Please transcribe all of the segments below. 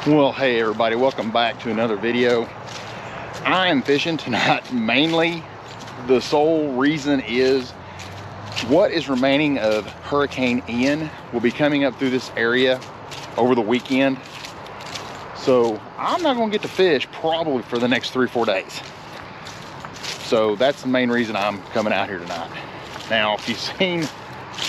Well, hey everybody, welcome back to another video. I am fishing tonight. Mainly the sole reason is what is remaining of Hurricane Ian will be coming up through this area over the weekend. So I'm not gonna get to fish probably for the next 3 or 4 days. So that's the main reason I'm coming out here tonight. Now, if you've seen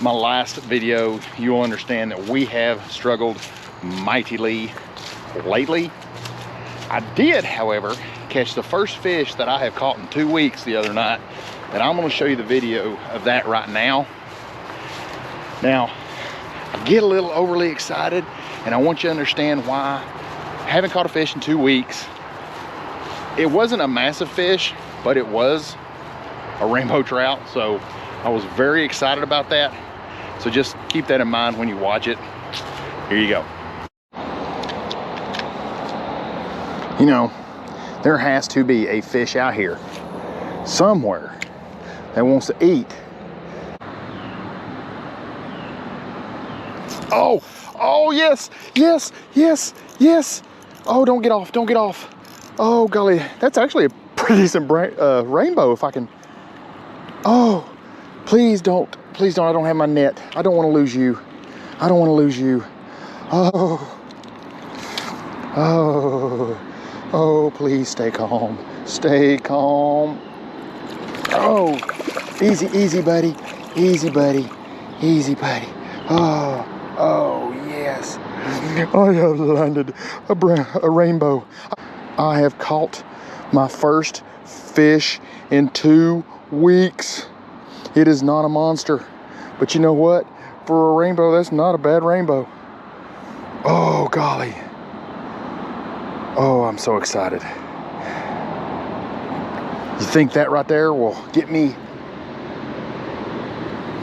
my last video, you'll understand that we have struggled mightily lately. I did, however, catch the first fish that I have caught in 2 weeks the other night, and I'm going to show you the video of that right now. Now, I get a little overly excited, and I want you to understand why. I haven't caught a fish in 2 weeks. It wasn't a massive fish, but it was a rainbow trout, so I was very excited about that. So just keep that in mind when you watch it. Here you go. You know, there has to be a fish out here somewhere that wants to eat. Oh, yes, yes, yes, yes. Oh, don't get off, don't get off. Oh, golly, that's actually a pretty decent rainbow if I can. Oh, please don't, I don't have my net. I don't want to lose you. I don't want to lose you. Oh, please stay calm. Stay calm. Oh, easy, easy, buddy. Easy, buddy. Easy, buddy. Oh, yes. I have landed a rainbow. I have caught my first fish in 2 weeks. It is not a monster, but you know what? For a rainbow, that's not a bad rainbow. Oh, golly. Oh, I'm so excited. You think that right there will get me?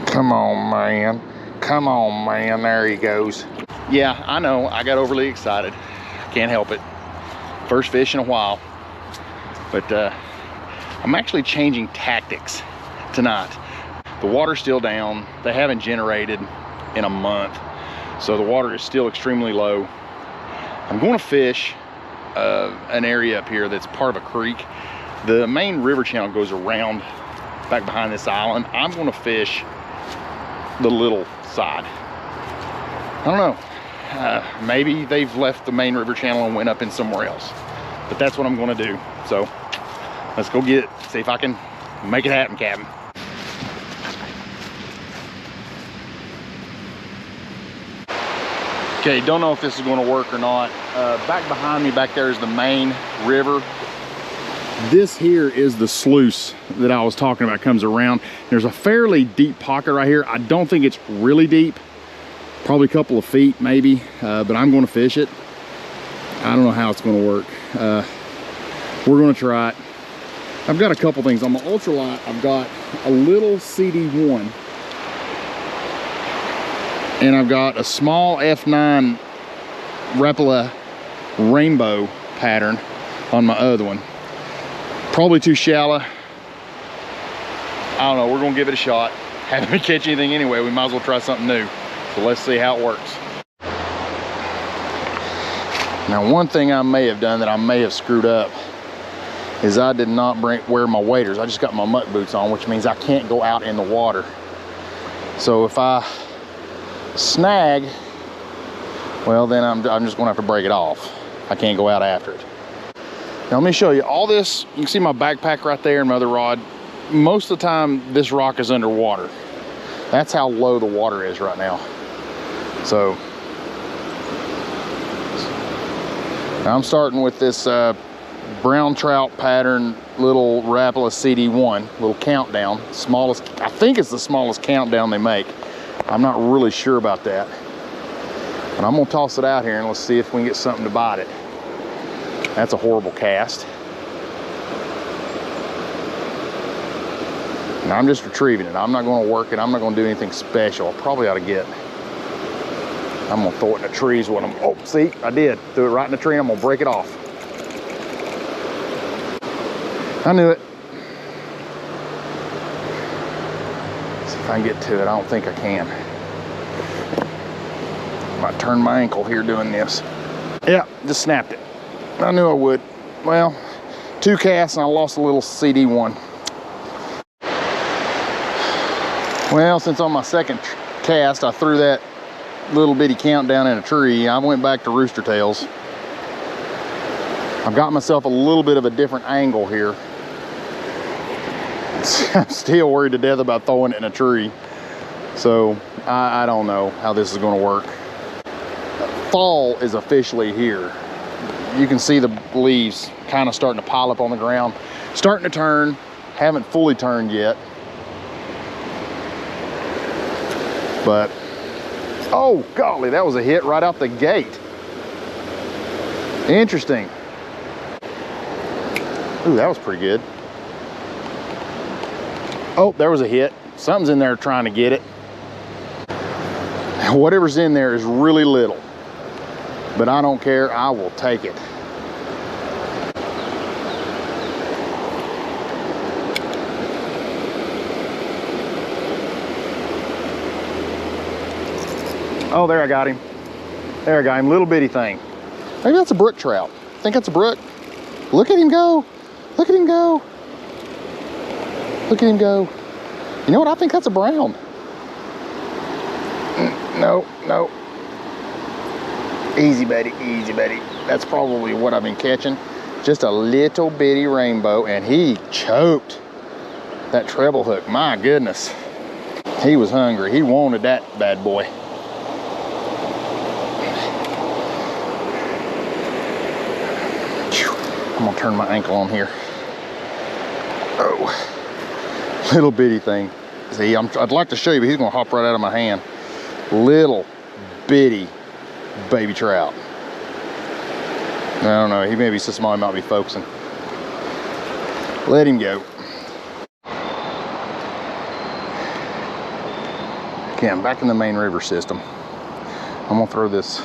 Come on, man. Come on, man. There he goes. Yeah, I know. I got overly excited. Can't help it. First fish in a while. But I'm actually changing tactics tonight. The water's still down. They haven't generated in a month. So the water is still extremely low. I'm going to fish an area up here that's part of a creek. The main river channel goes around back behind this island. I'm going to fish the little side. I don't know. Maybe they've left the main river channel and went up in somewhere else. But that's what I'm going to do. So let's go get it. See if I can make it happen, Captain. Okay, don't know if this is going to work or not. Back behind me, back there is the main river. This here is the sluice that I was talking about, comes around. There's a fairly deep pocket right here. I don't think it's really deep, probably a couple of feet maybe, but I'm going to fish it. I don't know how it's going to work. We're going to try it. I've got a couple things. On my ultralight, I've got a little CD1. And I've got a small F9 Replica rainbow pattern on my other one. Probably too shallow. I don't know, we're gonna give it a shot. Haven't been catch anything anyway, we might as well try something new. So let's see how it works. Now, one thing I may have done that I may have screwed up is I did not wear my waders. I just got my muck boots on, which means I can't go out in the water. So if I snag, well, then I'm just gonna have to break it off. I can't go out after it. Now let me show you all this. You can see my backpack right there and my other rod. Most of the time this rock is underwater. That's how low the water is right now. So now I'm starting with this brown trout pattern little Rapala CD1, little countdown, smallest, I think it's the smallest countdown they make. I'm not really sure about that. But I'm gonna toss it out here and let's see if we can get something to bite it. That's a horrible cast. And I'm just retrieving it. I'm not gonna work it. I'm not gonna do anything special. I probably ought to get, I'm gonna throw it in the trees when I'm, oh, see, I did. Threw it right in the tree and I'm gonna break it off. I knew it. See if I can get to it. I don't think I can. Might turn my ankle here doing this. Yeah, just snapped it. I knew I would. Well, 2 casts and I lost a little CD1. Well, since on my second cast I threw that little bitty countdown in a tree, I went back to rooster tails. I've got myself a little bit of a different angle here. I'm still worried to death about throwing it in a tree. So I don't know how this is going to work. Fall is officially here. You can see the leaves kind of starting to pile up on the ground. Starting to turn, haven't fully turned yet. But, oh golly, that was a hit right out the gate. Interesting. Ooh, that was pretty good. Oh, there was a hit. Something's in there trying to get it. Whatever's in there is really little, but I don't care. I will take it. Oh, there I got him. There I got him, little bitty thing. Maybe that's a brook trout. I think that's a brook. Look at him go. Look at him go. Look at him go. You know what? I think that's a brown. No, no. Easy, buddy, easy, buddy. That's probably what I've been catching. Just a little bitty rainbow, and he choked that treble hook. My goodness. He was hungry. He wanted that bad boy. I'm gonna turn my ankle on here. Oh, little bitty thing. See, I'd like to show you, but he's gonna hop right out of my hand. Little bitty baby trout. I don't know, he may be so small he might be focusing. Let him go. Okay, I'm back in the main river system. I'm gonna throw this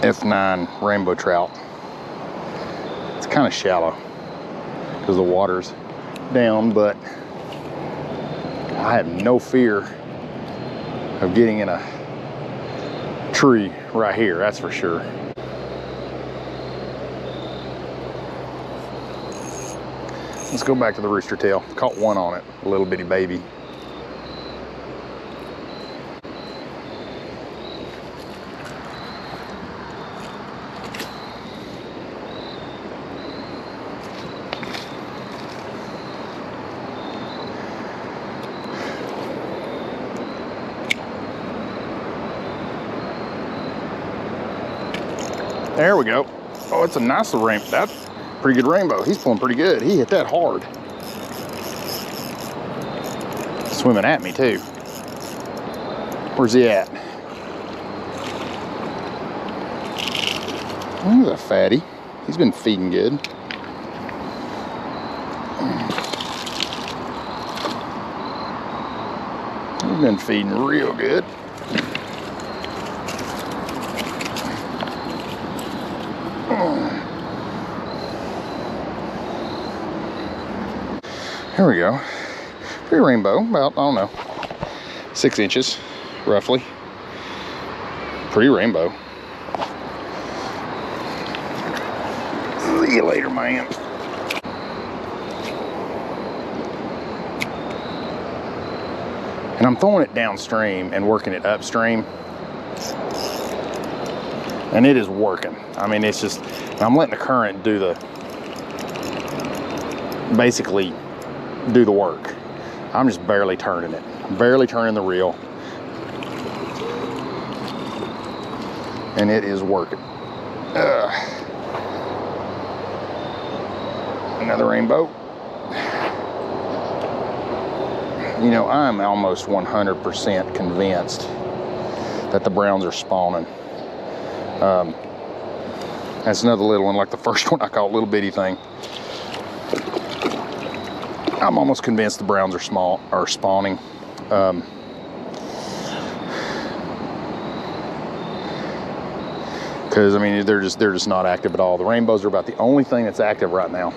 F9 rainbow trout. It's kind of shallow because the water's down, but I have no fear of getting in a tree right here, that's for sure. Let's go back to the rooster tail. Caught one on it, a little bitty baby. There we go. Oh, it's a nice rainbow. That's a pretty good rainbow. He's pulling pretty good. He hit that hard. Swimming at me too. Where's he at? Oh, he's a fatty. He's been feeding good. He's been feeding real good. Here we go. Pretty rainbow, about, I don't know, 6 inches, roughly. Pretty rainbow. See you later, man. And I'm throwing it downstream and working it upstream. And it is working. I mean, it's just, I'm letting the current do the, basically do the work. I'm just barely turning it. Barely turning the reel. And it is working. Another rainbow. You know, I'm almost 100% convinced that the browns are spawning. That's another little one, like the first one I caught, little bitty thing. I'm almost convinced the browns are spawning. Because I mean, they're just not active at all. The rainbows are about the only thing that's active right now.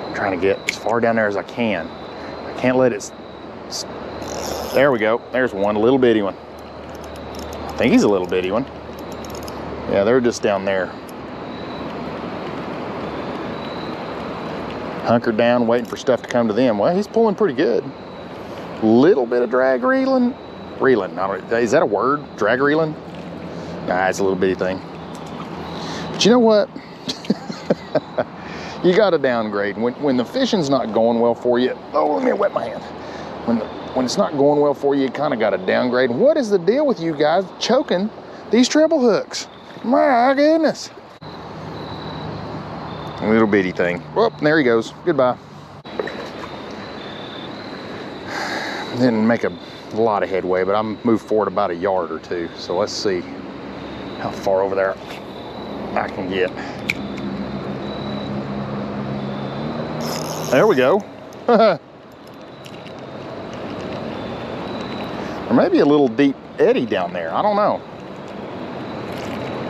I'm trying to get as far down there as I can. I can't let it There we go. There's one, a little bitty one. I think he's a little bitty one. Yeah, they're just down there. Hunkered down, waiting for stuff to come to them. Well, he's pulling pretty good. Little bit of drag reeling. Is that a word? Drag reeling? Nah, it's a little bitty thing. But you know what? You got to downgrade. When the fishing's not going well for you, oh, let me wet my hand. When it's not going well for you, you kind of got to downgrade. What is the deal with you guys choking these treble hooks? My goodness. A little bitty thing. Well, there he goes. Goodbye. Didn't make a lot of headway, but I'm moved forward about a yard or two. So let's see how far over there I can get. There we go. Or maybe a little deep eddy down there. I don't know.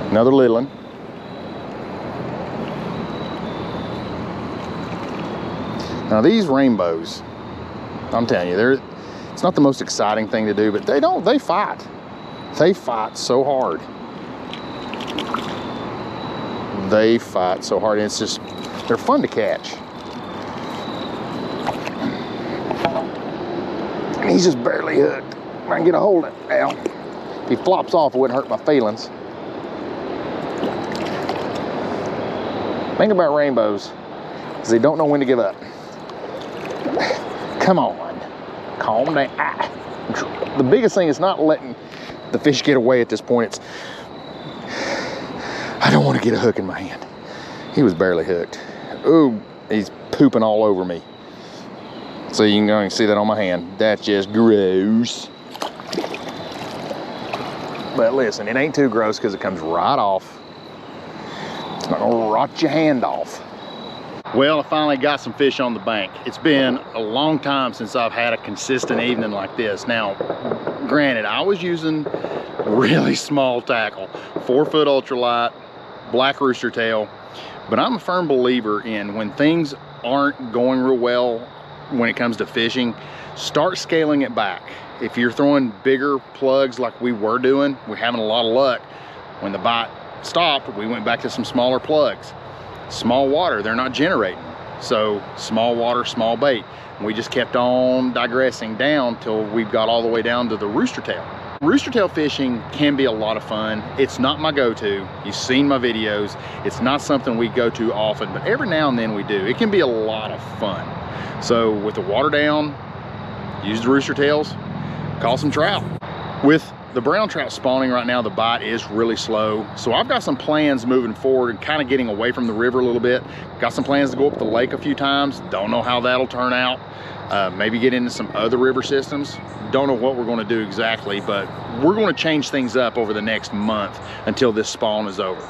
Another little one. Now these rainbows, I'm telling you, it's not the most exciting thing to do, but they fight. They fight so hard. They fight so hard, and it's just, they're fun to catch. And he's just barely hooked. I can get a hold of it now. If he flops off, it wouldn't hurt my feelings. Think about rainbows, because they don't know when to give up. Come on, calm down. The biggest thing is not letting the fish get away at this point. I don't want to get a hook in my hand. He was barely hooked. Ooh, he's pooping all over me. So you can go and see that on my hand. That's just gross. But listen, it ain't too gross because it comes right off. It's not gonna rot your hand off. Well, I finally got some fish on the bank. It's been a long time since I've had a consistent evening like this. Now, granted, I was using really small tackle, 4-foot ultralight, black rooster tail, but I'm a firm believer in when things aren't going real well when it comes to fishing, start scaling it back. If you're throwing bigger plugs like we were doing, we're having a lot of luck. When the bite stopped, we went back to some smaller plugs. Small water, they're not generating. So small water, small bait. And we just kept on digressing down till we got all the way down to the rooster tail. Rooster tail fishing can be a lot of fun. It's not my go-to. You've seen my videos. It's not something we go to often, but every now and then we do. It can be a lot of fun. So with the water down, use the rooster tails, call some trout. With the brown trout spawning right now, the bite is really slow. So I've got some plans moving forward and kind of getting away from the river a little bit. Got some plans to go up the lake a few times. Don't know how that'll turn out. Maybe get into some other river systems. Don't know what we're going to do exactly, but we're going to change things up over the next month until this spawn is over.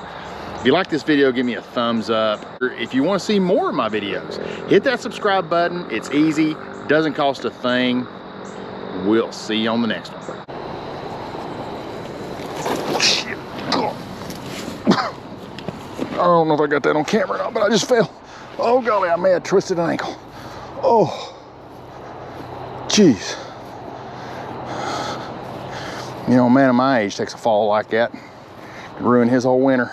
If you like this video, give me a thumbs up. If you want to see more of my videos, hit that subscribe button. It's easy, doesn't cost a thing. We'll see you on the next one. I don't know if I got that on camera or not, but I just fell. Oh golly, I may have twisted an ankle. Oh, jeez. You know, a man of my age takes a fall like that, could ruin his whole winter.